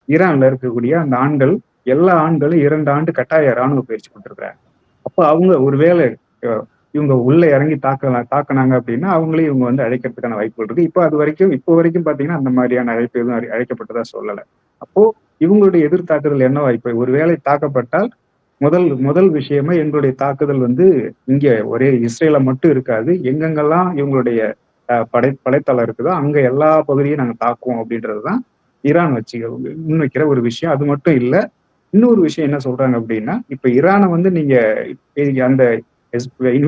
ஈரான்ல இருக்கக்கூடிய அந்த ஆண்கள், எல்லா ஆண்களும் 2 ஆண்டு கட்டாய ராணுவ பயிற்சி குடுத்திருக்கிறாங்க. அப்ப அவங்க ஒருவேளை அ இவங்க உள்ள இறங்கி தாக்குனாங்க அப்படின்னா, அவங்களையும் இவங்க வந்து அழைக்கிறதுக்கான வாய்ப்புகள் இருக்கு. இப்போ வரைக்கும் பார்த்தீங்கன்னா, அந்த மாதிரியான அழைப்பு எதுவும் அழைக்கப்பட்டதா சொல்லல. அப்போ இவங்களுடைய எதிர் தாக்குதல் என்னவா இப்ப ஒருவேளை தாக்கப்பட்டால், முதல் முதல் விஷயமே எங்களுடைய தாக்குதல் வந்து இங்க ஒரே இஸ்ரேல மட்டும் இருக்காது. எங்கெங்கெல்லாம் இவங்களுடைய படைத்தளம் இருக்குதோ, அங்க எல்லா பகுதியும் நாங்க தாக்குவோம் அப்படின்றது தான் ஈரான் முன்வைக்கிற ஒரு விஷயம். அது மட்டும் இல்ல. இன்னொரு விஷயம் என்ன சொல்றாங்க அப்படின்னா, இப்ப ஈரான வந்து நீங்க அந்த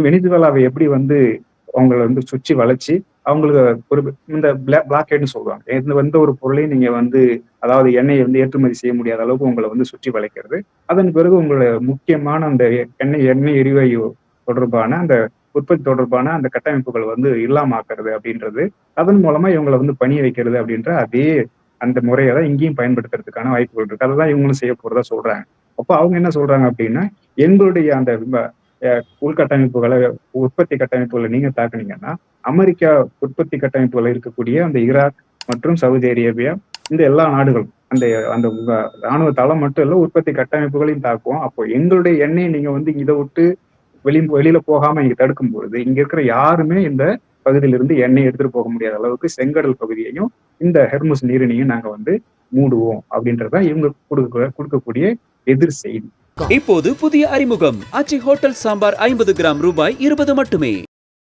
வெனிசுவேலாவை எப்படி வந்து அவங்கள வந்து சுற்றி வளைச்சு, அவங்களுக்கு ஒரு இந்த பிளாக்கேட்ன்னு சொல்லுவாங்க. எந்த ஒரு பொருளையும் நீங்க வந்து அதாவது எண்ணெய வந்து ஏற்றுமதி செய்ய முடியாத அளவுக்கு உங்கள வந்து சுற்றி வளைக்கிறது. அதன் பிறகு உங்களோட முக்கியமான அந்த எண்ணெய் எண்ணெய் எரிவாயு தொடர்பான அந்த உற்பத்தி தொடர்பான அந்த கட்டமைப்புகள் வந்து இல்லாம ஆக்குறது அப்படின்றது, அதன் மூலமா இவங்கள வந்து பணிய வைக்கிறது அப்படின்ற அதே அந்த முறைய தான் இங்கேயும் பயன்படுத்துறதுக்கான வாய்ப்புகள் இருக்கு. அததான் இவங்களும் செய்ய போறதா சொல்றாங்க. அப்ப அவங்க என்ன சொல்றாங்க அப்படின்னா, எங்களுடைய அந்த அ உள்கட்டமைப்புகள உற்பத்தி கட்டமைப்புகள நீங்க தாக்குனீங்கன்னா, அமெரிக்கா உற்பத்தி கட்டமைப்புகள் இருக்கக்கூடிய அந்த ஈராக் மற்றும் சவுதி அரேபியா இந்த எல்லா நாடுகளும் அந்த அந்த ராணுவ தளம் மட்டும் இல்ல, உற்பத்தி கட்டமைப்புகளையும் தாக்குவோம். அப்போ எங்களுடைய எண்ணெய நீங்க வந்து இத விட்டு வெளியில போகாம நீங்க தடுக்கும் பொழுது, இங்க இருக்கிற யாருமே இந்த பகுதியிலிருந்து எண்ணெய் எடுத்துட்டு போக முடியாத அளவுக்கு செங்கடல் பகுதியையும், இந்த ஹெர்முஸ் நீரிணையும் நாங்க வந்து மூடுவோம் அப்படின்றது தான் இவங்க குடுக்கக்கூடிய எதிர் செய்தி. இப்போது புதிய அறிமுகம் ஆச்சி ஹோட்டல் சாம்பார் 50 கிராம் ரூபாய் 20 மட்டுமே.